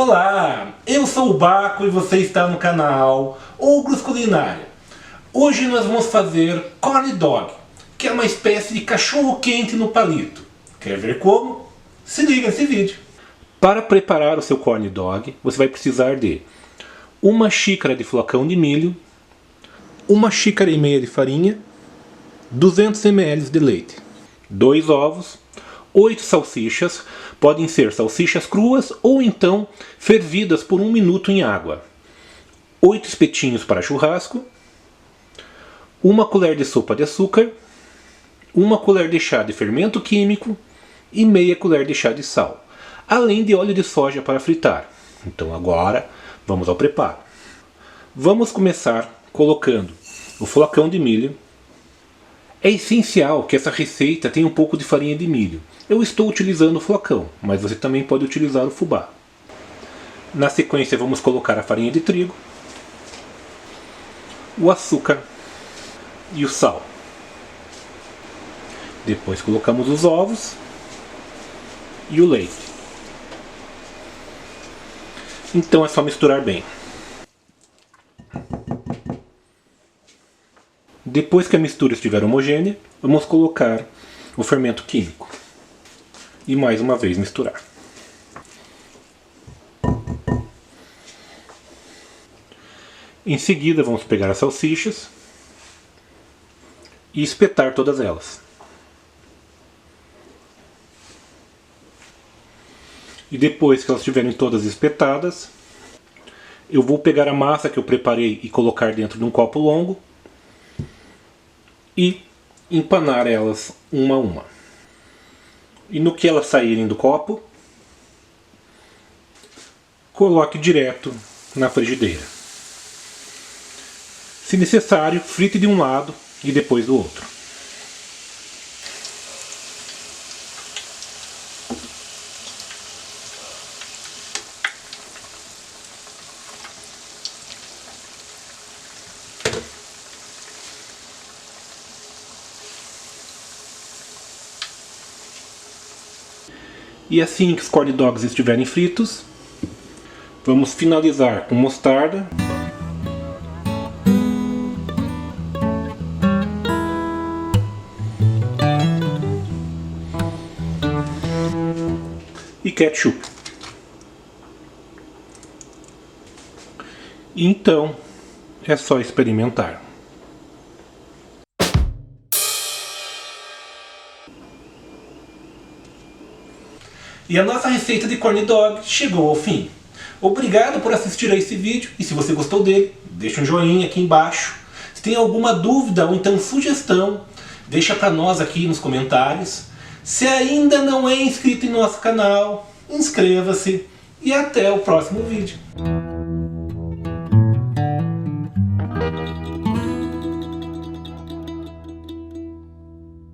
Olá, eu sou o Baco e você está no canal Ogros Culinária. Hoje nós vamos fazer corn dog, que é uma espécie de cachorro quente no palito. Quer ver como? Se liga nesse vídeo. Para preparar o seu corn dog, você vai precisar de uma xícara de flocão de milho, uma xícara e meia de farinha, 200 ml de leite, 2 ovos, 8 salsichas, podem ser salsichas cruas ou então fervidas por 1 minuto em água, 8 espetinhos para churrasco, 1 colher de sopa de açúcar, 1 colher de chá de fermento químico e meia colher de chá de sal, além de óleo de soja para fritar. Então agora vamos ao preparo. Vamos começar colocando o flocão de milho. É essencial que essa receita tenha um pouco de farinha de milho. Eu estou utilizando o flocão, mas você também pode utilizar o fubá. Na sequência vamos colocar a farinha de trigo, o açúcar e o sal. Depois colocamos os ovos e o leite. Então é só misturar bem. Depois que a mistura estiver homogênea, vamos colocar o fermento químico. E mais uma vez misturar. Em seguida vamos pegar as salsichas e espetar todas elas. E depois que elas estiverem todas espetadas, eu vou pegar a massa que eu preparei e colocar dentro de um copo longo e empanar elas uma a uma. E no que elas saírem do copo, coloque direto na frigideira. Se necessário, frite de um lado e depois do outro. E assim que os corn dogs estiverem fritos, vamos finalizar com mostarda e ketchup. E então é só experimentar. E a nossa receita de corn dog chegou ao fim. Obrigado por assistir a esse vídeo e se você gostou dele, deixa um joinha aqui embaixo. Se tem alguma dúvida ou então sugestão, deixa para nós aqui nos comentários. Se ainda não é inscrito em nosso canal, inscreva-se e até o próximo vídeo.